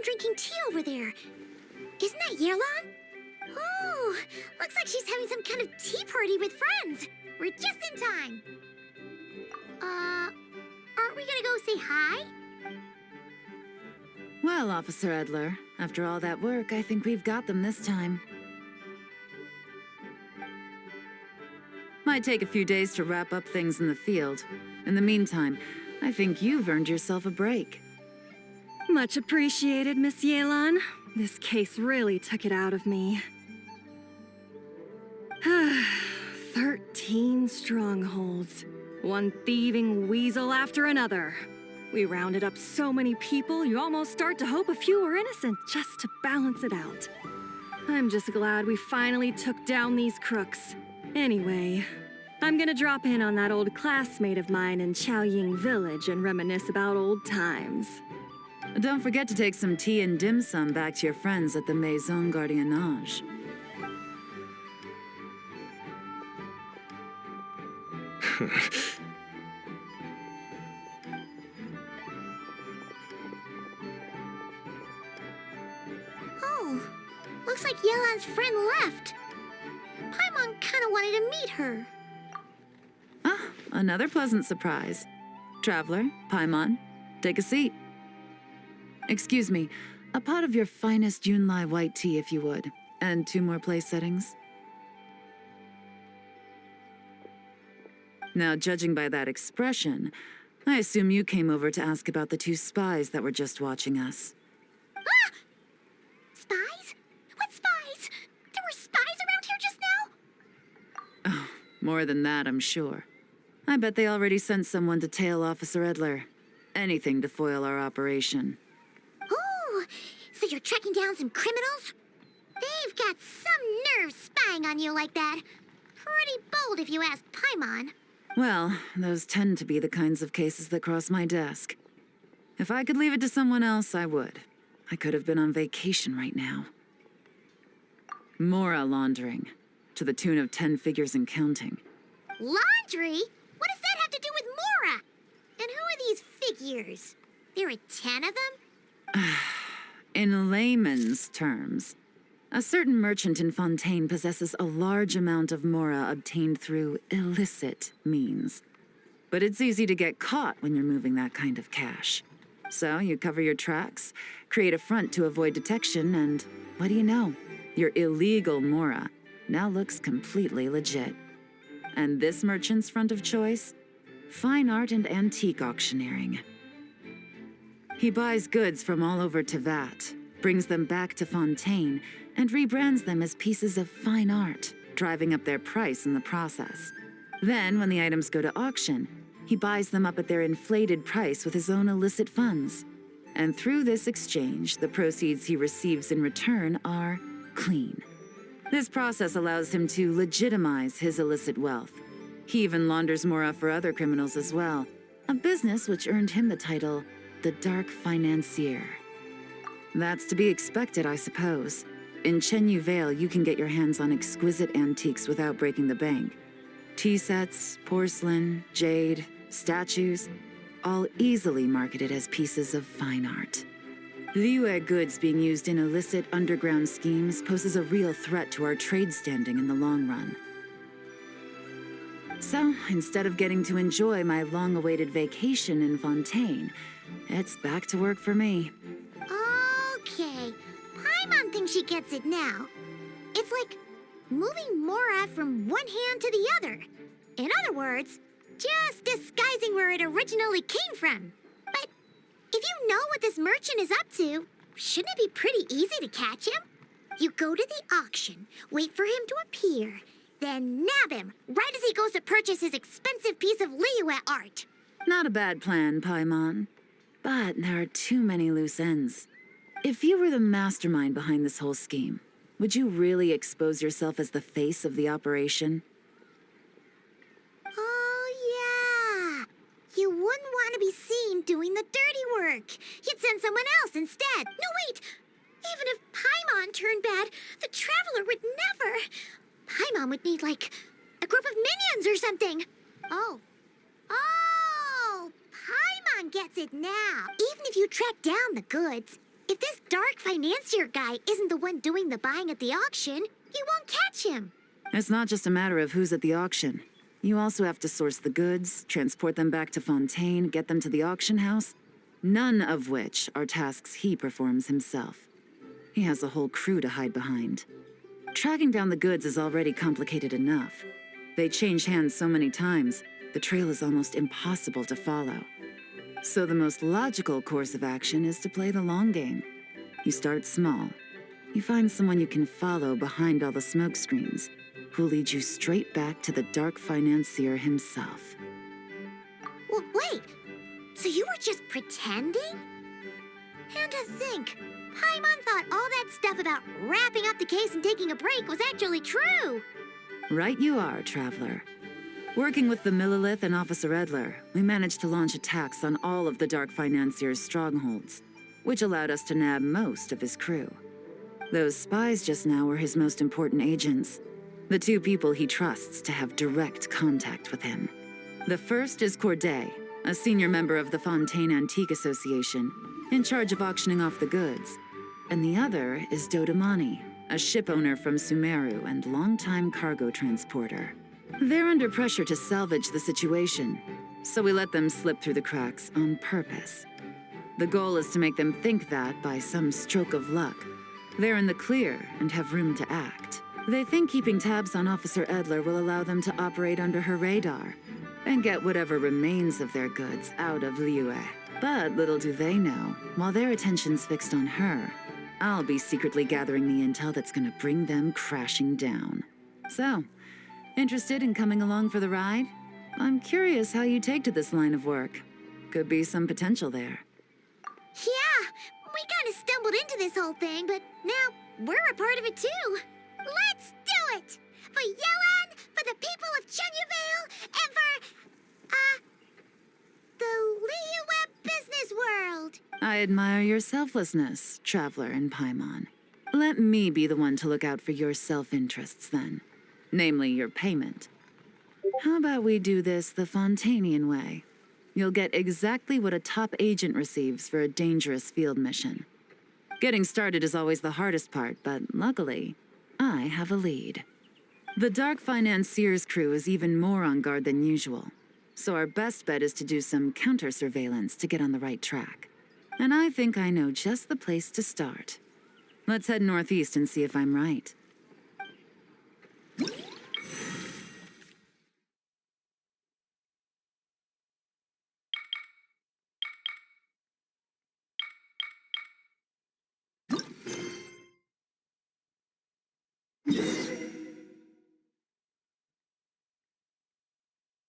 someone drinking tea over there. Isn't that Yelan? Oh, looks like she's having some kind of tea party with friends. We're just in time. Aren't we gonna go say hi? Well, Officer Edler, after all that work, I think we've got them this time. Might take a few days to wrap up things in the field. In the meantime, I think you've earned yourself a break. Much appreciated, Miss Yelan. This case really took it out of me. 13 strongholds. One thieving weasel after another. We rounded up so many people, you almost start to hope a few were innocent just to balance it out. I'm just glad we finally took down these crooks. Anyway, I'm gonna drop in on that old classmate of mine in Chaoying Village and reminisce about old times. Don't forget to take some tea and dim sum back to your friends at the Maison Gardiennage. Oh, looks like Yelan's friend left. Paimon kinda wanted to meet her. Ah, another pleasant surprise. Traveler, Paimon, take a seat. Excuse me, a pot of your finest Yunlai white tea if you would, and 2 more place settings. Now, judging by that expression, I assume you came over to ask about the 2 spies that were just watching us. Ah! Spies? What spies? There were spies around here just now? Oh, more than that, I'm sure. I bet they already sent someone to tail Officer Edler. Anything to foil our operation. Oh, so you're tracking down some criminals? They've got some nerve spying on you like that. Pretty bold if you ask Paimon. Well, those tend to be the kinds of cases that cross my desk. If I could leave it to someone else, I would. I could have been on vacation right now. Mora laundering, to the tune of 10 figures and counting. Laundry? What does that have to do with Mora? And who are these figures? There are 10 of them? In layman's terms, a certain merchant in Fontaine possesses a large amount of Mora obtained through illicit means. But it's easy to get caught when you're moving that kind of cash. So you cover your tracks, create a front to avoid detection, and what do you know? Your illegal Mora now looks completely legit. And this merchant's front of choice? Fine art and antique auctioneering. He buys goods from all over Tevat, brings them back to Fontaine, and rebrands them as pieces of fine art, driving up their price in the process. Then, when the items go to auction, he buys them up at their inflated price with his own illicit funds. And through this exchange, the proceeds he receives in return are clean. This process allows him to legitimize his illicit wealth. He even launders Mora for other criminals as well, a business which earned him the title, the Dark Financier. That's to be expected, I suppose. In Chenyu Vale, you can get your hands on exquisite antiques without breaking the bank. Tea sets, porcelain, jade, statues, all easily marketed as pieces of fine art. Liyue goods being used in illicit underground schemes poses a real threat to our trade standing in the long run. So, instead of getting to enjoy my long-awaited vacation in Fontaine, it's back to work for me. Okay, Paimon thinks she gets it now. It's like moving Mora from one hand to the other. In other words, just disguising where it originally came from. But if you know what this merchant is up to, shouldn't it be pretty easy to catch him? You go to the auction, wait for him to appear, then nab him right as he goes to purchase his expensive piece of Liyue art. Not a bad plan, Paimon. But there are too many loose ends. If you were the mastermind behind this whole scheme, would you really expose yourself as the face of the operation? Oh, yeah. You wouldn't want to be seen doing the dirty work. You'd send someone else instead. No, wait. Even if Paimon turned bad, the Traveler would never. Paimon would need, like, a group of minions or something. Oh, Paimon gets it now. Even if you track down the goods, If this dark financier guy isn't the one doing the buying at the auction, you won't catch him. It's not just a matter of who's at the auction. You also have to source the goods, transport them back to Fontaine, get them to the auction house, none of which are tasks he performs himself. He has a whole crew to hide behind. Tracking down the goods is already complicated enough. They change hands so many times, the trail is almost impossible to follow. So the most logical course of action is to play the long game. You start small. You find someone you can follow behind all the smoke screens, who'll lead you straight back to the dark financier himself. Well, wait, so you were just pretending? And to think, Paimon thought all that stuff about wrapping up the case and taking a break was actually true. Right you are, Traveler. Working with the Millilith and Officer Edler, we managed to launch attacks on all of the Dark Financier's strongholds, which allowed us to nab most of his crew. Those spies just now were his most important agents, the two people he trusts to have direct contact with him. The first is Corday, a senior member of the Fontaine Antique Association, in charge of auctioning off the goods. And the other is Dodamani, a ship owner from Sumeru and longtime cargo transporter. They're under pressure to salvage the situation, so we let them slip through the cracks on purpose. The goal is to make them think that, by some stroke of luck, they're in the clear and have room to act. They think keeping tabs on Officer Edler will allow them to operate under her radar and get whatever remains of their goods out of Liyue. But little do they know, while their attention's fixed on her, I'll be secretly gathering the intel that's gonna bring them crashing down. So, interested in coming along for the ride? I'm curious how you take to this line of work. Could be some potential there. Yeah, we kind of stumbled into this whole thing, but now we're a part of it too. Let's do it! For Yelan, for the people of Chunyavale, and for, the Liyue business world. I admire your selflessness, Traveler and Paimon. Let me be the one to look out for your self-interests then. Namely, your payment. How about we do this the Fontainian way? You'll get exactly what a top agent receives for a dangerous field mission. Getting started is always the hardest part, but luckily, I have a lead. The Dark Financier's crew is even more on guard than usual, so our best bet is to do some counter-surveillance to get on the right track. And I think I know just the place to start. Let's head northeast and see if I'm right.